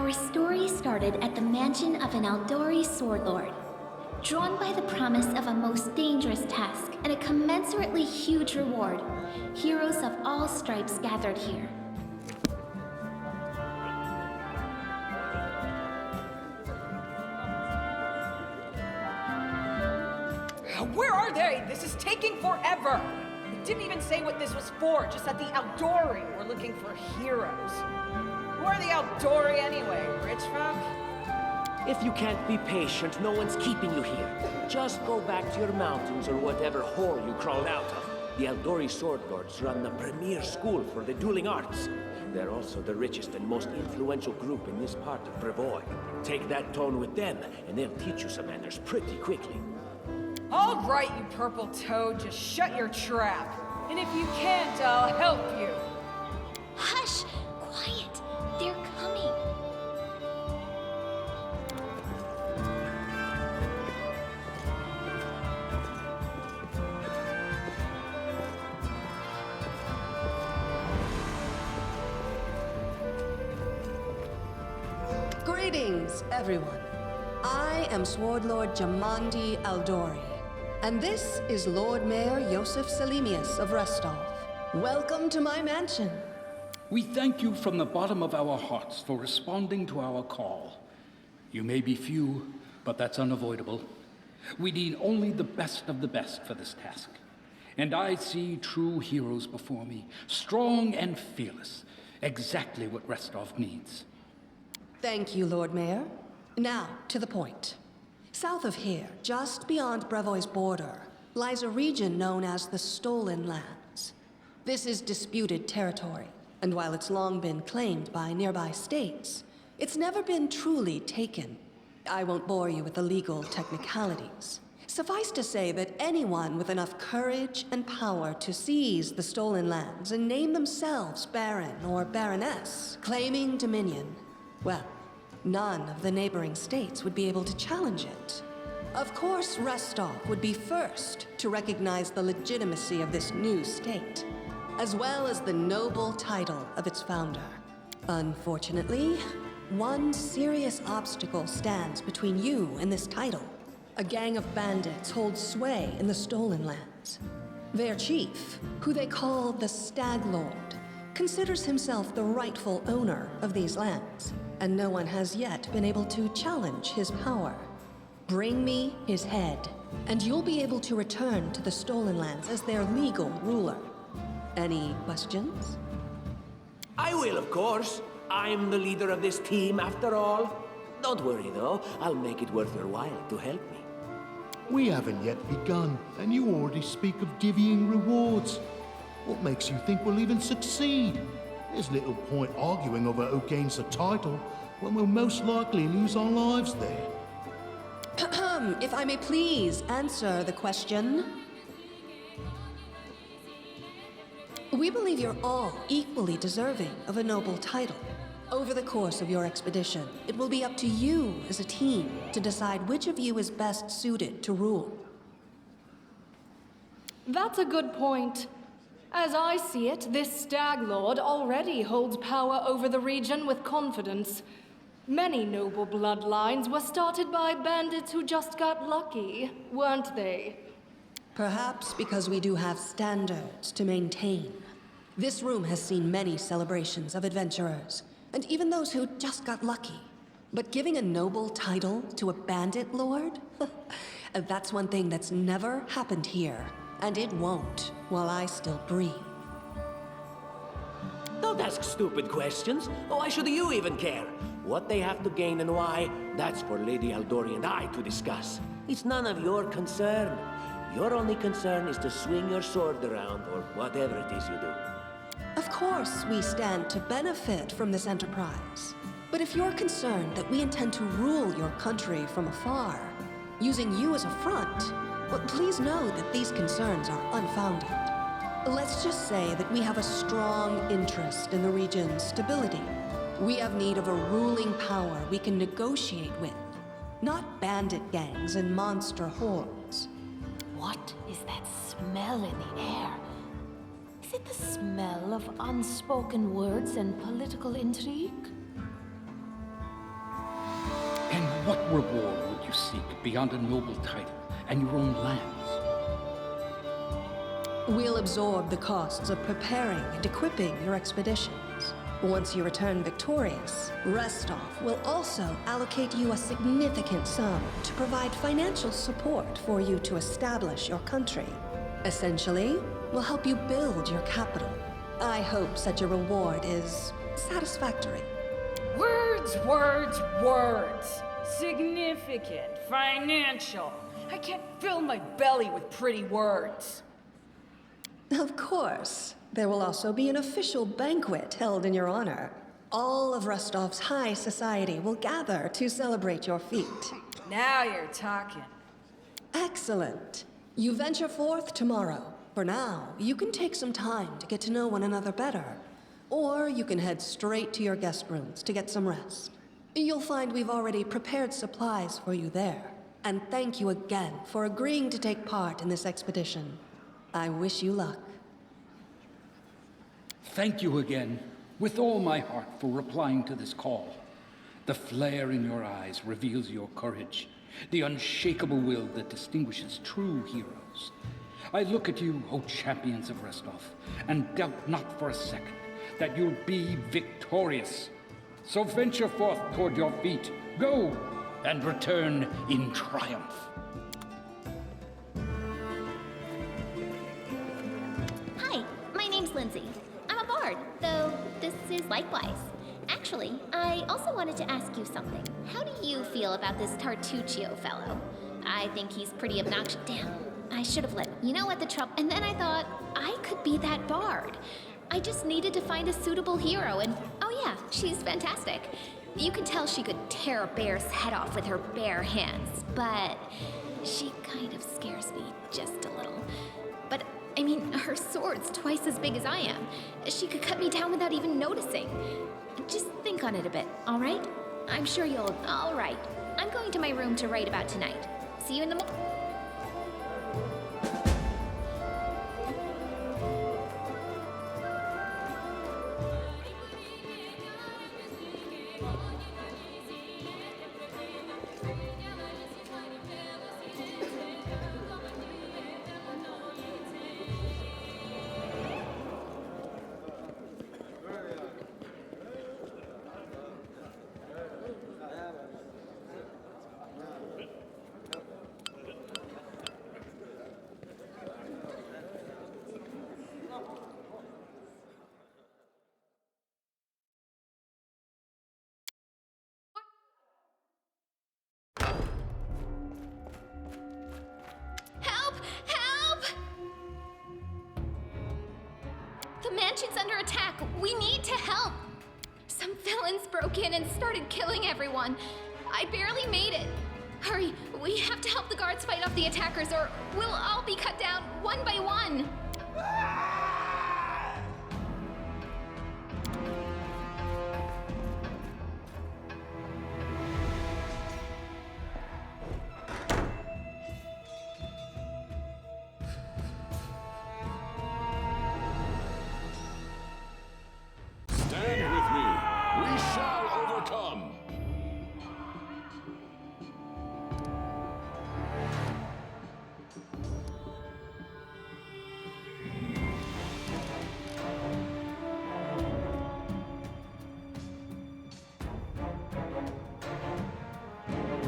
Our story started at the mansion of an Aldori sword lord. Drawn by the promise of a most dangerous task and a commensurately huge reward, heroes of all stripes gathered here. Where are they? This is taking forever! It didn't even say what this was for, just that the Aldori were looking for heroes. Who are the Aldori anyway, rich folk? If you can't be patient, no one's keeping you here. Just go back to your mountains or whatever hole you crawled out of. The Aldori Sword Lords run the premier school for the dueling arts. They're also the richest and most influential group in this part of Brevoy. Take that tone with them, and they'll teach you some manners pretty quickly. All right, you purple toad, just shut your trap. And if you can't, I'll help you. Hush! Quiet! They're coming! Greetings, everyone. I am Sword Lord Jamandi Aldori, and this is Lord Mayor Yosef Salimius of Restov. Welcome to my mansion. We thank you from the bottom of our hearts for responding to our call. You may be few, but that's unavoidable. We need only the best of the best for this task. And I see true heroes before me, strong and fearless, exactly what Restov needs. Thank you, Lord Mayor. Now, to the point. South of here, just beyond Brevoy's border, lies a region known as the Stolen Lands. This is disputed territory, and while it's long been claimed by nearby states, it's never been truly taken. I won't bore you with the legal technicalities. Suffice to say that anyone with enough courage and power to seize the Stolen Lands and name themselves Baron or Baroness, claiming dominion, well, none of the neighboring states would be able to challenge it. Of course, Restov would be first to recognize the legitimacy of this new state, as well as the noble title of its founder. Unfortunately, one serious obstacle stands between you and this title. A gang of bandits holds sway in the Stolen Lands. Their chief, who they call the Stag Lord, considers himself the rightful owner of these lands, and no one has yet been able to challenge his power. Bring me his head, and you'll be able to return to the Stolen Lands as their legal ruler. Any questions? I will, of course. I'm the leader of this team, after all. Don't worry, though. I'll make it worth your while to help me. We haven't yet begun, and you already speak of divvying rewards. What makes you think we'll even succeed? There's little point arguing over who gains the title when we'll most likely lose our lives there. If I may please answer the question. We believe you're all equally deserving of a noble title. Over the course of your expedition, it will be up to you as a team to decide which of you is best suited to rule. That's a good point. As I see it, this Stag Lord already holds power over the region with confidence. Many noble bloodlines were started by bandits who just got lucky, weren't they? Perhaps because we do have standards to maintain. This room has seen many celebrations of adventurers, and even those who just got lucky. But giving a noble title to a bandit lord? That's one thing that's never happened here, and it won't while I still breathe. Don't ask stupid questions. Why should you even care? What they have to gain and why, that's for Lady Aldori and I to discuss. It's none of your concern. Your only concern is to swing your sword around, or whatever it is you do. Of course, we stand to benefit from this enterprise. But if you're concerned that we intend to rule your country from afar, using you as a front, well, please know that these concerns are unfounded. Let's just say that we have a strong interest in the region's stability. We have need of a ruling power we can negotiate with, not bandit gangs and monster hordes. What is that smell in the air? Is it the smell of unspoken words and political intrigue? What reward would you seek beyond a noble title and your own lands? We'll absorb the costs of preparing and equipping your expeditions. Once you return victorious, Restov will also allocate you a significant sum to provide financial support for you to establish your country. Essentially, we'll help you build your capital. I hope such a reward is satisfactory. Words, words, words. Significant, financial. I can't fill my belly with pretty words. Of course. There will also be an official banquet held in your honor. All of Rostov's high society will gather to celebrate your feat. Now you're talking. Excellent. You venture forth tomorrow. For now, you can take some time to get to know one another better. Or you can head straight to your guest rooms to get some rest. You'll find we've already prepared supplies for you there. And thank you again for agreeing to take part in this expedition. I wish you luck. Thank you again, with all my heart, for replying to this call. The flare in your eyes reveals your courage, the unshakable will that distinguishes true heroes. I look at you, O champions of Restov, and doubt not for a second that you'll be victorious. So venture forth toward your feet. Go, and return in triumph. Hi, my name's Lindsay. I'm a bard, though this is likewise. Actually, I also wanted to ask you something. How do you feel about this Tartuccio fellow? I think he's pretty obnoxious. Damn, I should have let him. You know what the trouble? And then I thought, I could be that bard. I just needed to find a suitable hero, and oh yeah, she's fantastic. You can tell she could tear a bear's head off with her bare hands, but she kind of scares me just a little. But I mean, her sword's twice as big as I am. She could cut me down without even noticing. Just think on it a bit, all right? I'm sure you'll... All right. I'm going to my room to write about tonight. See you in the morning. The mansion's under attack. We need to help. Some villains broke in and started killing everyone. I barely made it. Hurry, we have to help the guards fight off the attackers or we'll all be cut down one by one.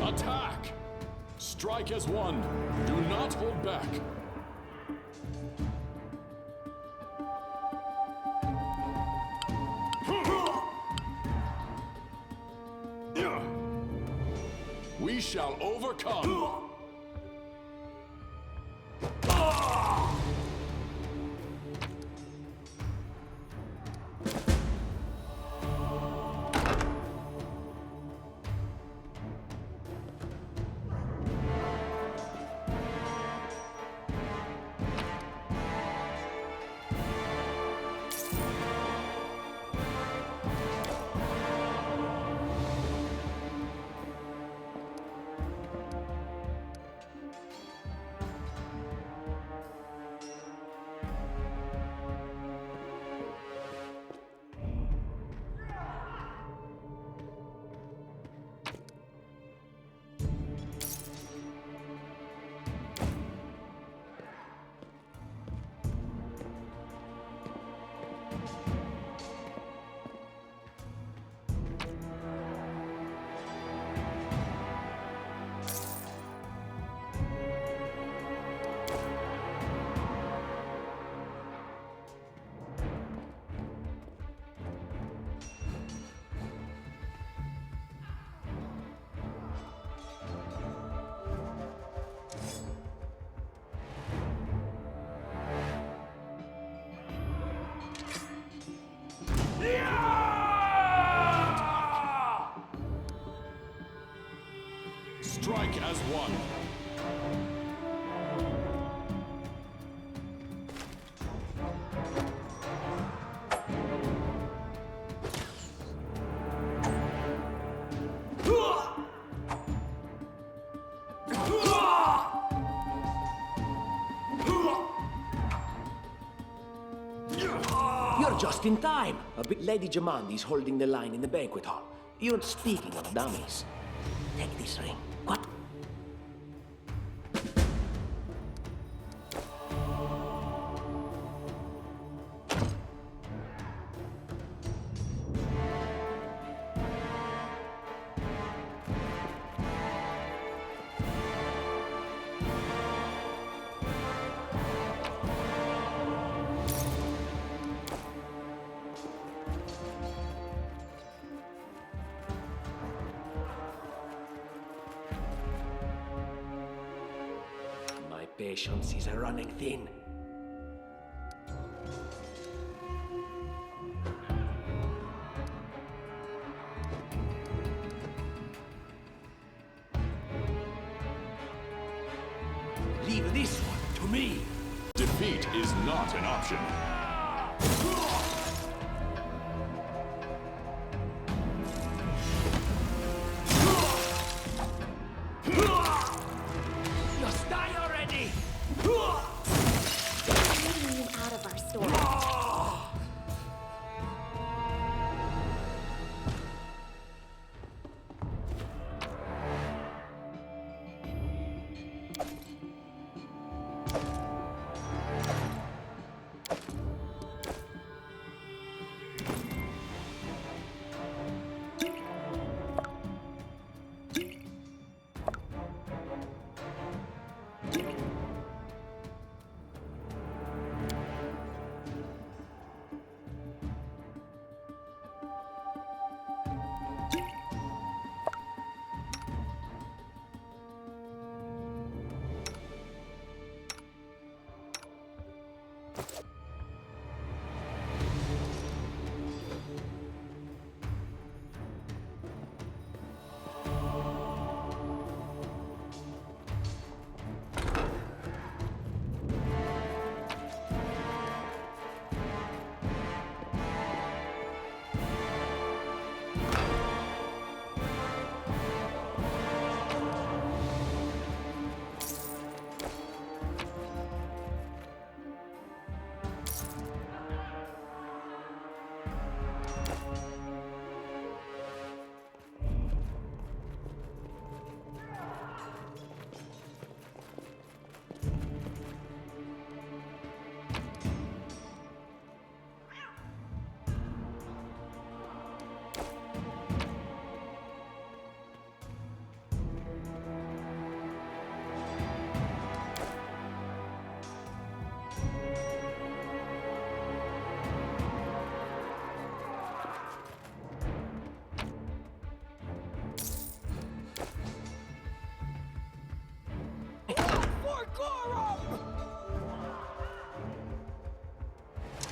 Attack! Strike as one. Do not hold back. We shall overcome. Strike as one. You're just in time. Lady Jamandi's holding the line in the banquet hall. You're speaking of dummies. Take this ring. What? Patience is running thin. Leave this one to me. Defeat is not an option.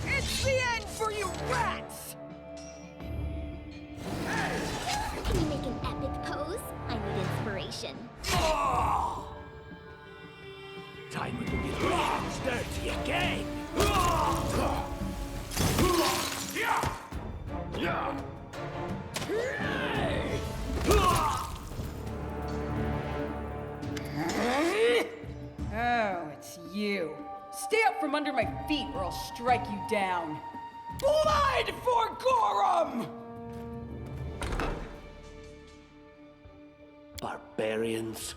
It's the end for you rats! Can you make an epic pose? I need inspiration. Time to get your hands dirty again. Oh, it's you. Stay up from under my feet or I'll strike you down. Blood for Gorum! Barbarians.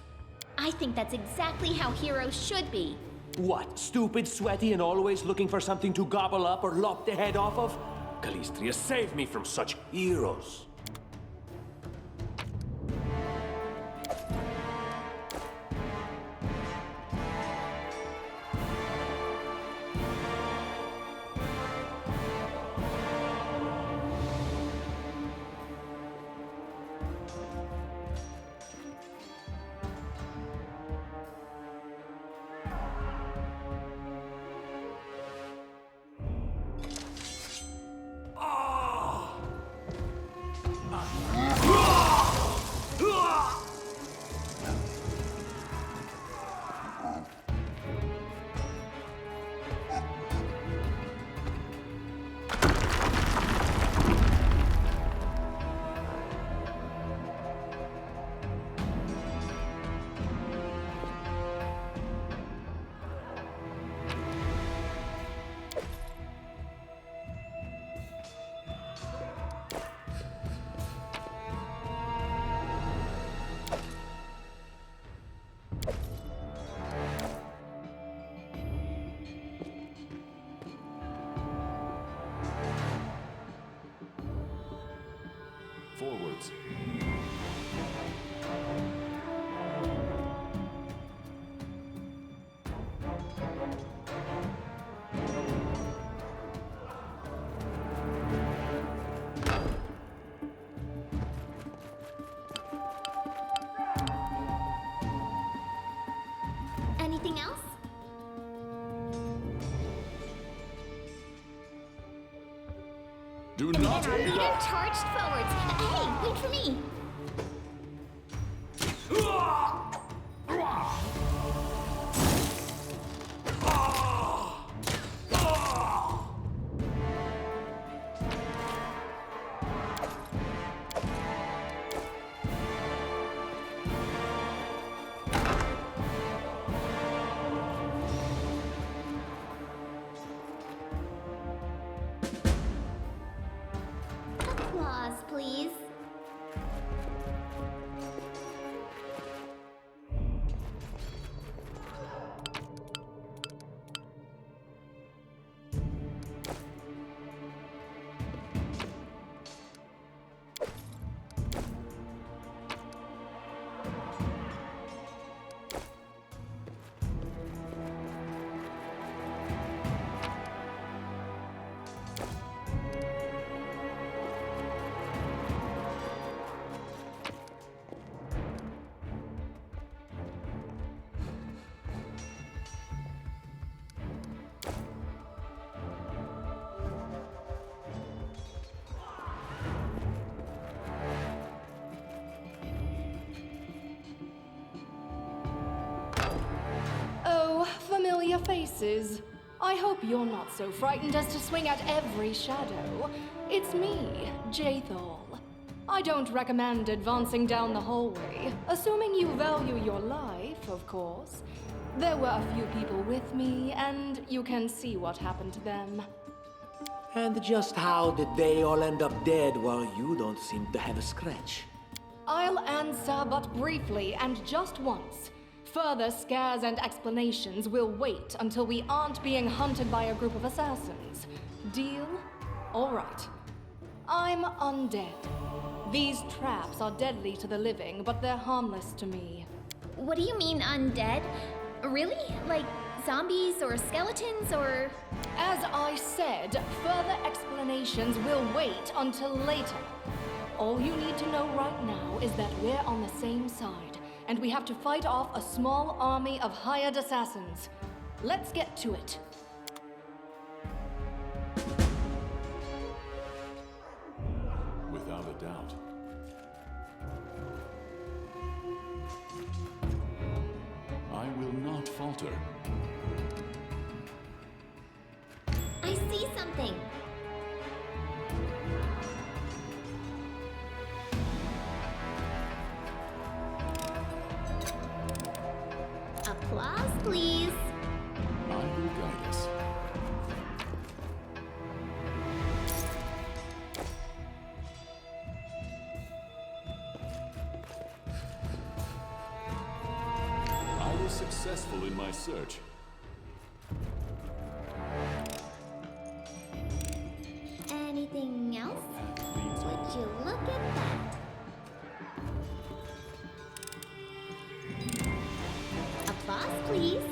I think that's exactly how heroes should be. What, stupid, sweaty, and always looking for something to gobble up or lop the head off of? Calistria, save me from such heroes. And our leader charged forwards. Hey, wait for me! Applause, please. Oh, familiar faces. I hope you're not so frightened as to swing at every shadow. It's me, Jathal. I don't recommend advancing down the hallway, assuming you value your life, of course. There were a few people with me, and you can see what happened to them. And just how did they all end up dead while you don't seem to have a scratch? I'll answer but briefly and just once. Further scares and explanations will wait until we aren't being hunted by a group of assassins. Deal? All right. I'm undead. These traps are deadly to the living, but they're harmless to me. What do you mean undead? Really? Like zombies or skeletons or... As I said, further explanations will wait until later. All you need to know right now is that we're on the same side, and we have to fight off a small army of hired assassins. Let's get to it. Without a doubt. I will not falter. I see something. Applause, please. I will guide us. I was successful in my search. Anything else? Leads on. Would you look at that? Applause, please.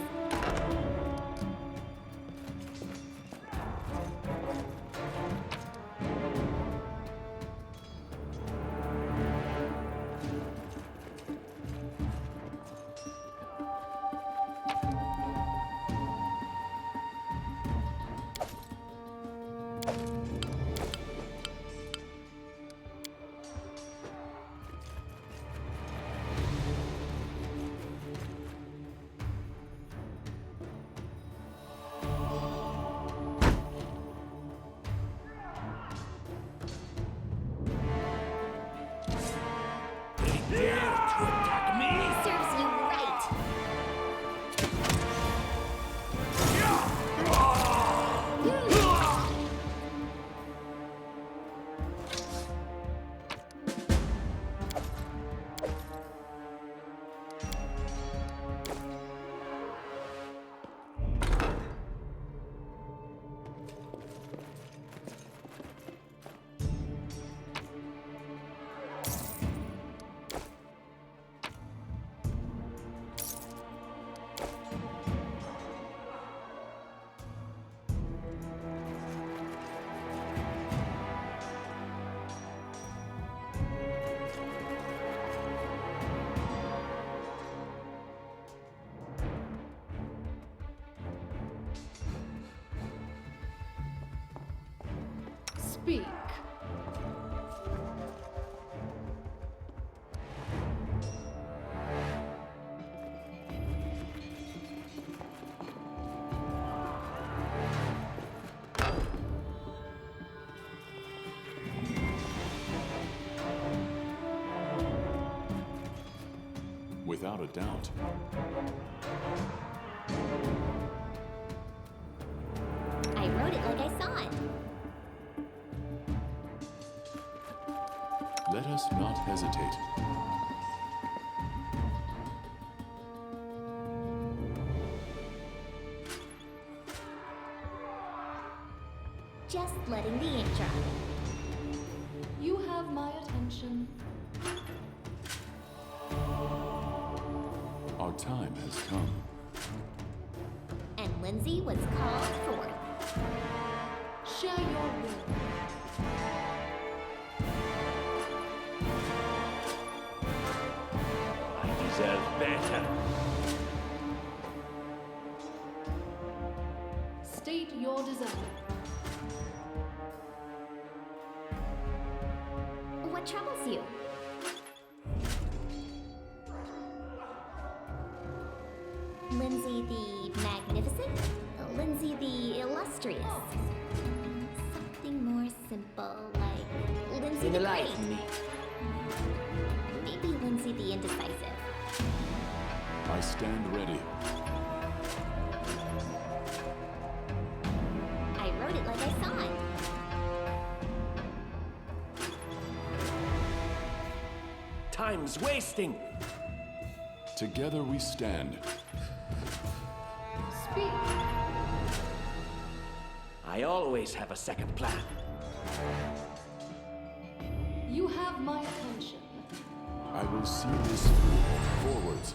without a doubt. I wrote it like I saw it. Let us not hesitate. Just letting the ink dry. You have my attention. Our time has come. And Lindsay was called forth. Share your will. I deserve better. State your desire. What troubles you? Lindsay the Magnificent? Lindsay the Illustrious? Something more simple, like Lindsay the Great? Enlighten me. Maybe Lindsay the Indecisive. I stand ready. I wrote it like I saw it. Time's wasting. Together we stand. Speak. I always have a second plan. You have my attention. I will see this through. Forwards.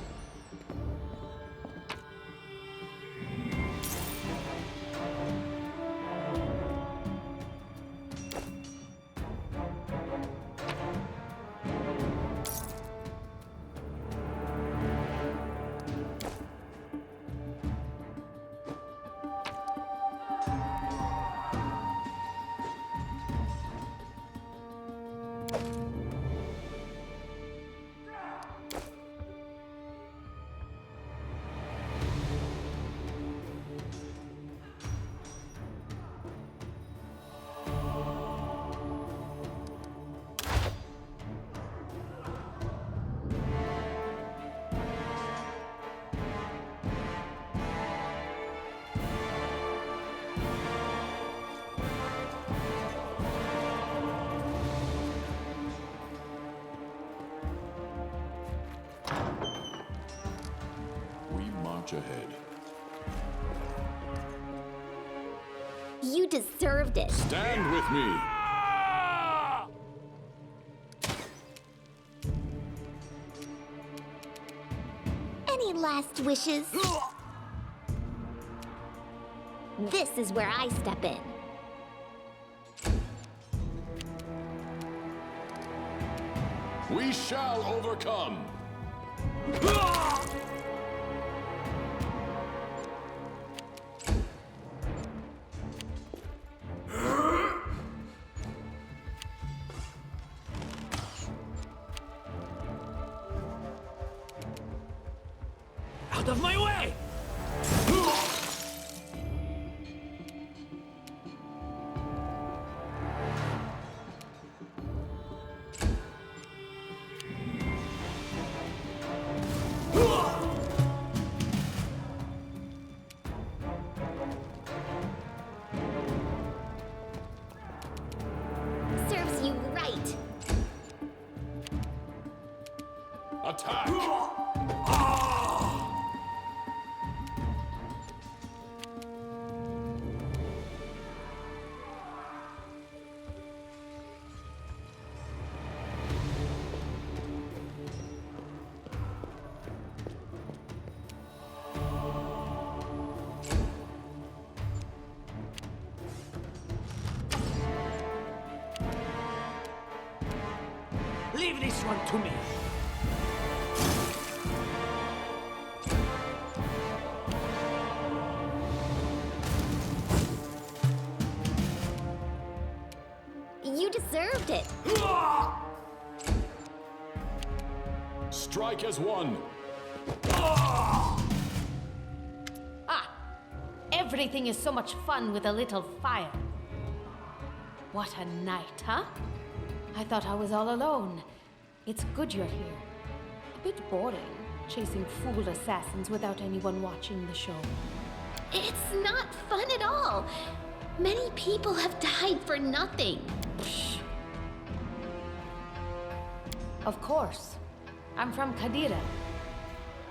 Ahead. You deserved it. Stand with me. Any last wishes? This is where I step in. We shall overcome. Out of my way! Serves you right. Attack! Leave this one to me. You deserved it. Strike as one. Everything is so much fun with a little fire. What a night, huh? I thought I was all alone. It's good you're here. A bit boring, chasing fool assassins without anyone watching the show. It's not fun at all. Many people have died for nothing. Of course. I'm from Kadira.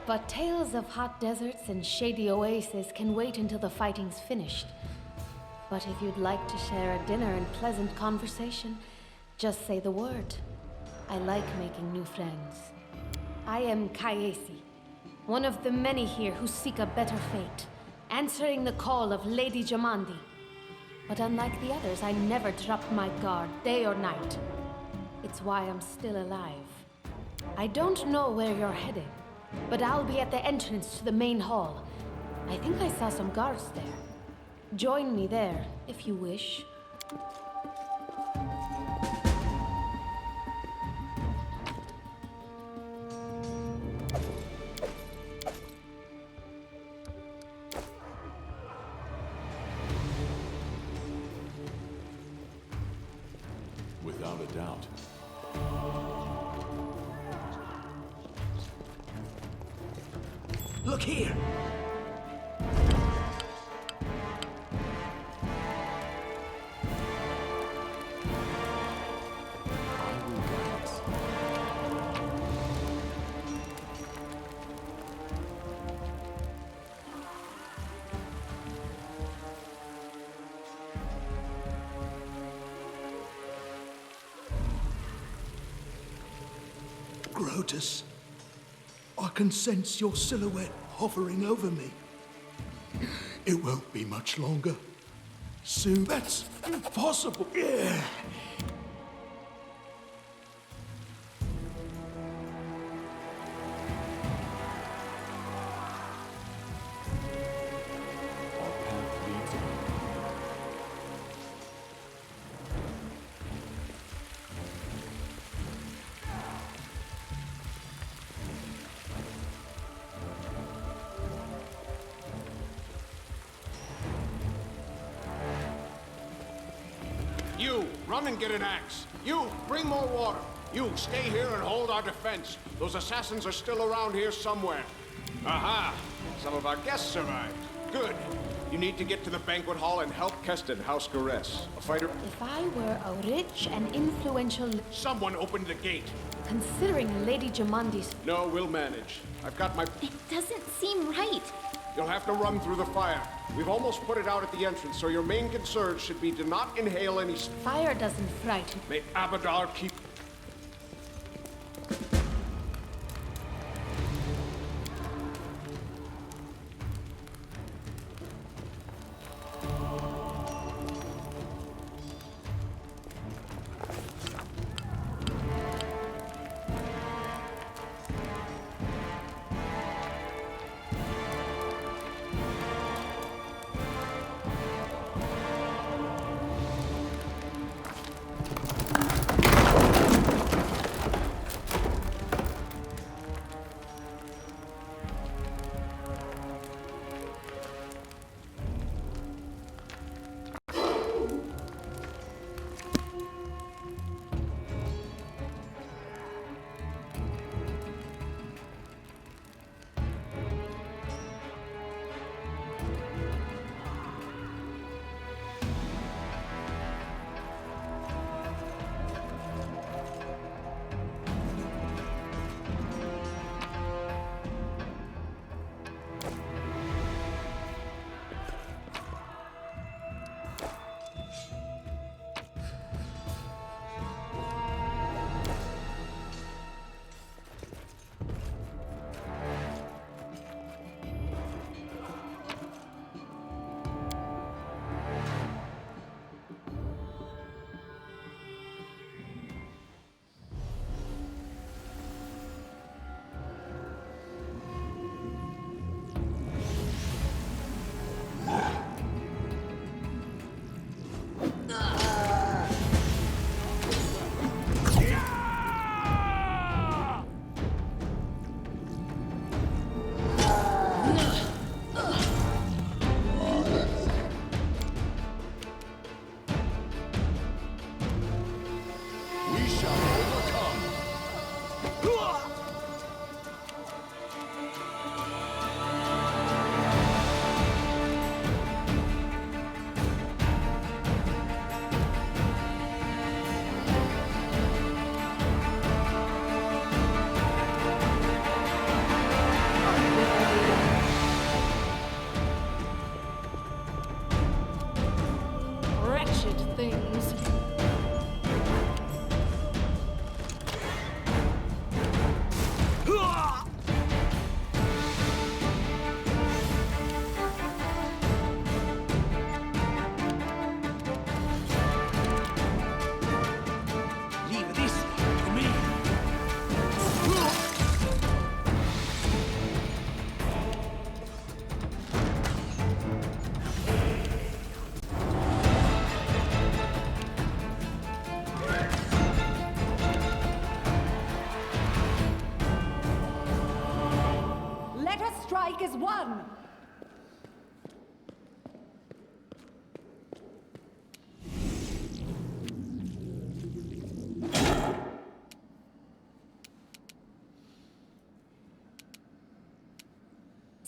But tales of hot deserts and shady oases can wait until the fighting's finished. But if you'd like to share a dinner and pleasant conversation, just say the word. I like making new friends. I am Kayesi, one of the many here who seek a better fate, answering the call of Lady Jamandi. But unlike the others, I never dropped my guard, day or night. It's why I'm still alive. I don't know where you're headed, but I'll be at the entrance to the main hall. I think I saw some guards there. Join me there, if you wish. Without a doubt. Look here! Grotus, I can sense your silhouette hovering over me. It won't be much longer. Soon. That's impossible. Yeah. Our path leads on. You, run and get an axe. You, bring more water. You, stay here and hold our defense. Those assassins are still around here somewhere. Aha! Some of our guests survived. Good. You need to get to the banquet hall and help Keston house Gares. A fighter... If I were a rich and influential... Someone opened the gate. Considering Lady Jamandi's... No, we'll manage. I've got my... It doesn't seem right. You'll have to run through the fire. We've almost put it out at the entrance, so your main concern should be to not inhale any... Fire doesn't frighten. May Abadar keep... strike as one!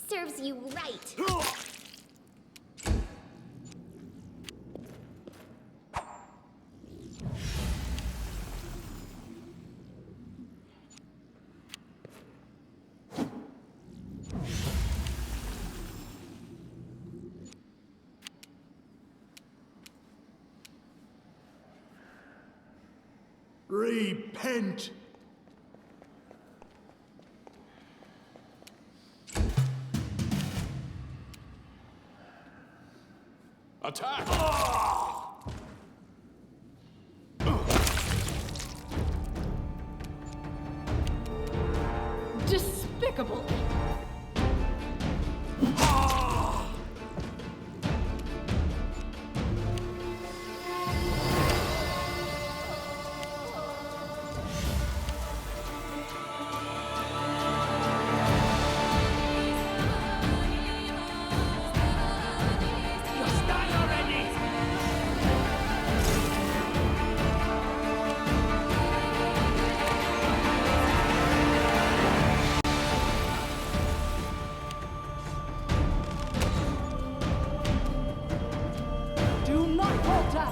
Serves you right. Repent! Attack! Despicable! Just die already! Do not falter!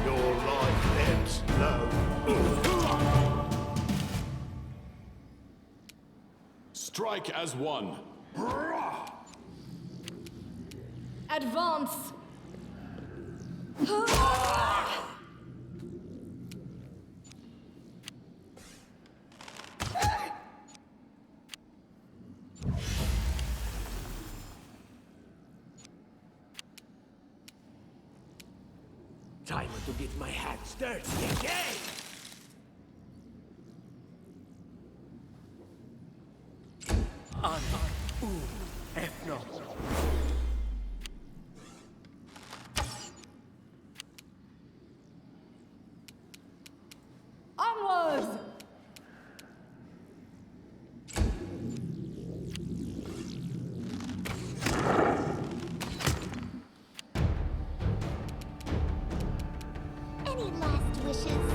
Your life ebbs low. Strike as one. Advance! Time to get my hands dirty again! Ethno. Onwards! Any last wishes?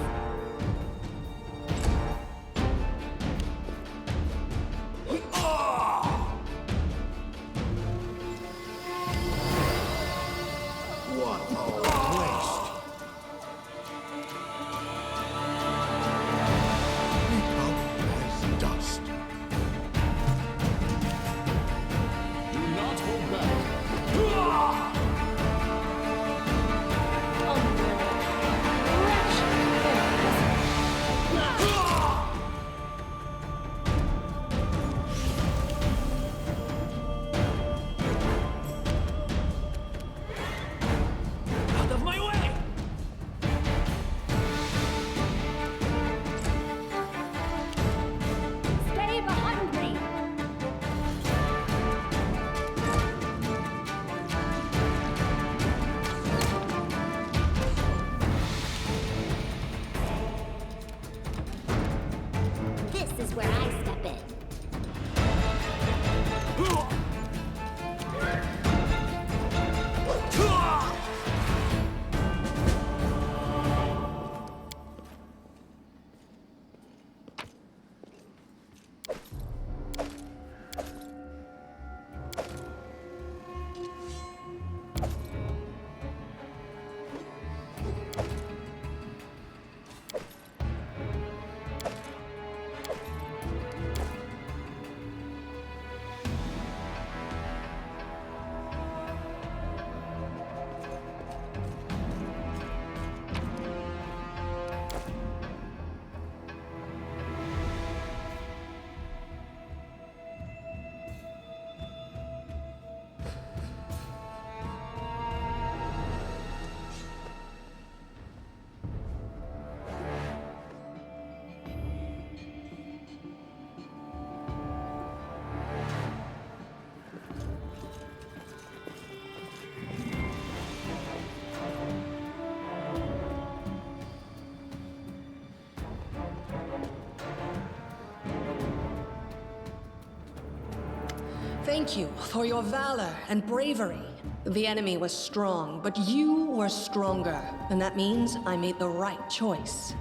Thank you for your valor and bravery. The enemy was strong, but you were stronger. And that means I made the right choice.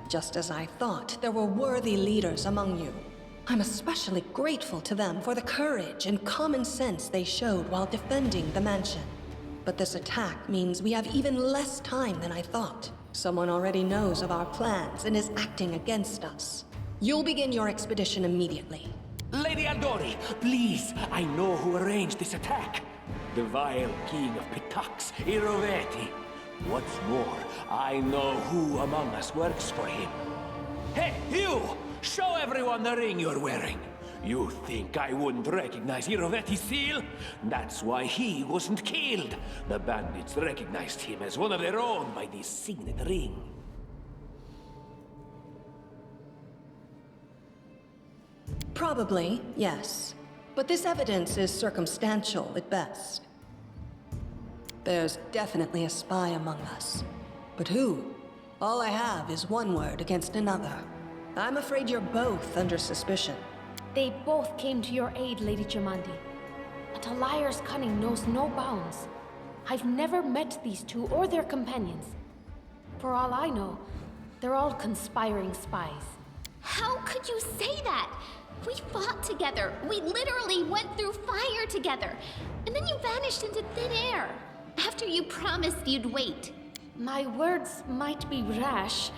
Just as I thought, there were worthy leaders among you. I'm especially grateful to them for the courage and common sense they showed while defending the mansion. But this attack means we have even less time than I thought. Someone already knows of our plans and is acting against us. You'll begin your expedition immediately. Lady Aldori, please, I know who arranged this attack. The vile king of Pitax, Iroveti. What's more, I know who among us works for him. Hey, you! Show everyone the ring you're wearing. You think I wouldn't recognize Iroveti's seal? That's why he wasn't killed. The bandits recognized him as one of their own by this signet ring. Probably, yes. But this evidence is circumstantial at best. There's definitely a spy among us. But who? All I have is one word against another. I'm afraid you're both under suspicion. They both came to your aid, Lady Jamandi. But a liar's cunning knows no bounds. I've never met these two or their companions. For all I know, they're all conspiring spies. How could you say that? We fought together. We literally went through fire together. And then you vanished into thin air. After you promised you'd wait. My words might be rash.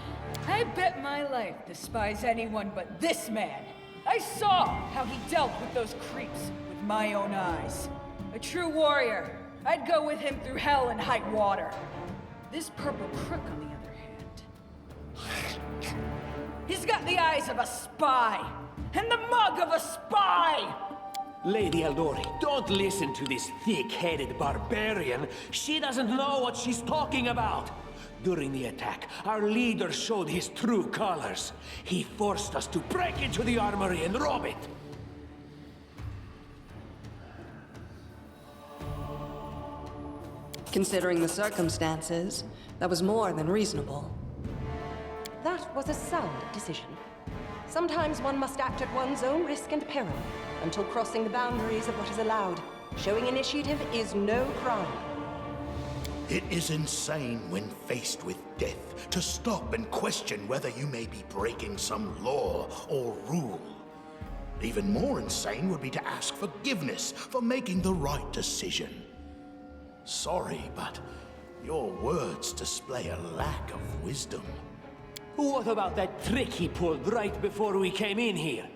I bet my life despise anyone but this man. I saw how he dealt with those creeps with my own eyes. A true warrior. I'd go with him through hell and high water. This purple crook, on the other hand. He's got the eyes of a spy. And the mug of a spy! Lady Aldori, don't listen to this thick-headed barbarian. She doesn't know what she's talking about. During the attack, our leader showed his true colors. He forced us to break into the armory and rob it. Considering the circumstances, that was more than reasonable. That was a sound decision. Sometimes one must act at one's own risk and peril, until crossing the boundaries of what is allowed. Showing initiative is no crime. It is insane when faced with death to stop and question whether you may be breaking some law or rule. Even more insane would be to ask forgiveness for making the right decision. Sorry, but your words display a lack of wisdom. What about that trick he pulled right before we came in here?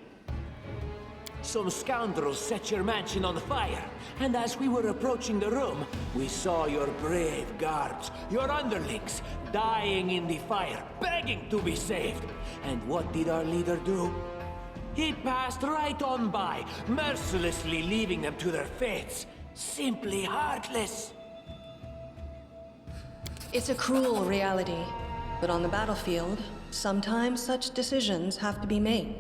Some scoundrels set your mansion on fire, and as we were approaching the room, we saw your brave guards, your underlings, dying in the fire, begging to be saved. And what did our leader do? He passed right on by, mercilessly leaving them to their fates. Simply heartless. It's a cruel reality. But on the battlefield, sometimes such decisions have to be made.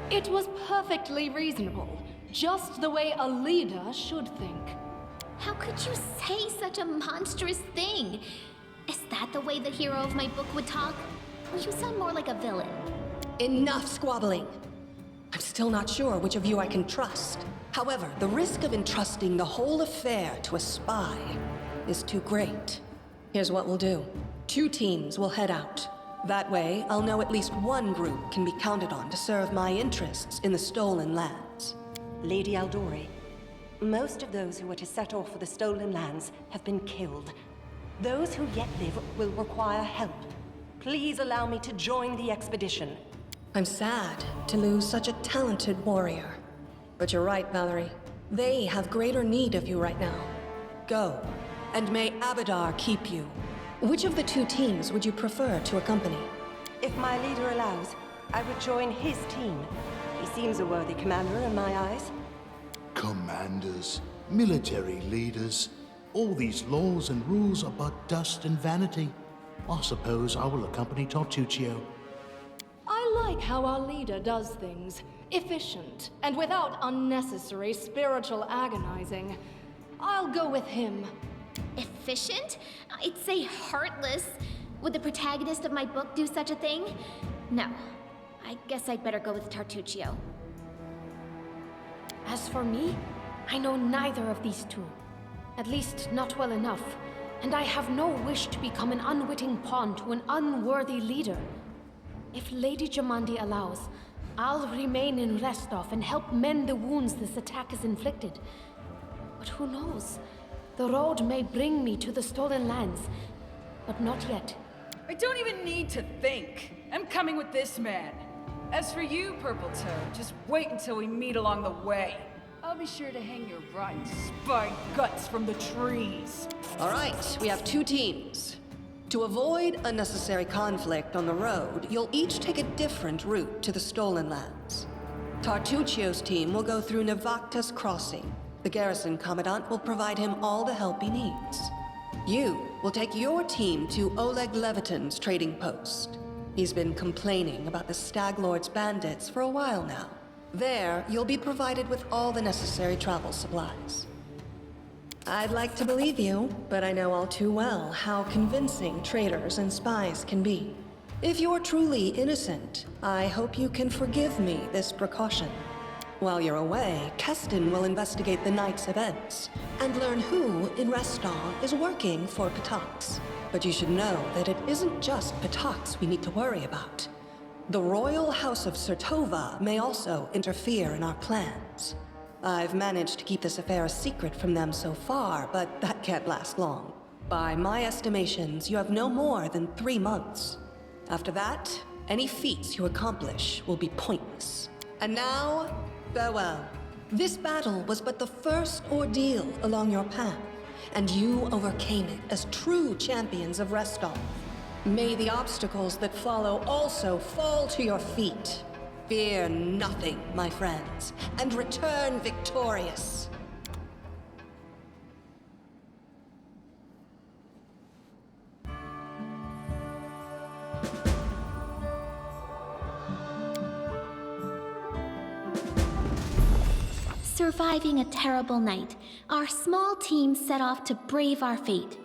It was perfectly reasonable. Just the way a leader should think. How could you say such a monstrous thing? Is that the way the hero of my book would talk? Well, you sound more like a villain. Enough squabbling. I'm still not sure which of you I can trust. However, the risk of entrusting the whole affair to a spy is too great. Here's what we'll do. 2 teams will head out. That way, I'll know at least one group can be counted on to serve my interests in the stolen lands. Lady Aldori, most of those who were to set off for the stolen lands have been killed. Those who yet live will require help. Please allow me to join the expedition. I'm sad to lose such a talented warrior. But you're right, Valerie. They have greater need of you right now. Go, and may Abadar keep you. Which of the 2 teams would you prefer to accompany? If my leader allows, I would join his team. He seems a worthy commander in my eyes. Commanders, military leaders, all these laws and rules are but dust and vanity. I suppose I will accompany Tartuccio. I like how our leader does things. Efficient, and without unnecessary spiritual agonizing. I'll go with him. Efficient? I'd say heartless. Would the protagonist of my book do such a thing? No. I guess I'd better go with Tartuccio. As for me, I know neither of these two. At least, not well enough. And I have no wish to become an unwitting pawn to an unworthy leader. If Lady Jamandi allows, I'll remain in Restov and help mend the wounds this attack has inflicted. But who knows? The road may bring me to the stolen lands, but not yet. I don't even need to think. I'm coming with this man. As for you, Purple Toad, just wait until we meet along the way. I'll be sure to hang your rotten spine guts from the trees. All right, we have 2 teams. To avoid unnecessary conflict on the road, you'll each take a different route to the Stolen Lands. Tartuccio's team will go through Navacta's crossing. The garrison commandant will provide him all the help he needs. You will take your team to Oleg Levitin's trading post. He's been complaining about the Stag Lord's bandits for a while now. There, you'll be provided with all the necessary travel supplies. I'd like to believe you, but I know all too well how convincing traitors and spies can be. If you're truly innocent, I hope you can forgive me this precaution. While you're away, Keston will investigate the night's events and learn who in Restov is working for Patax. But you should know that it isn't just Patax we need to worry about. The Royal House of Sertova may also interfere in our plans. I've managed to keep this affair a secret from them so far, but that can't last long. By my estimations, you have no more than 3 months. After that, any feats you accomplish will be pointless. And now, farewell. This battle was but the first ordeal along your path, and you overcame it as true champions of Restov. May the obstacles that follow also fall to your feet. Fear nothing, my friends, and return victorious. Surviving a terrible night, our small team set off to brave our fate.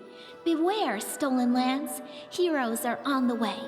Beware, Stolen Lands. Heroes are on the way.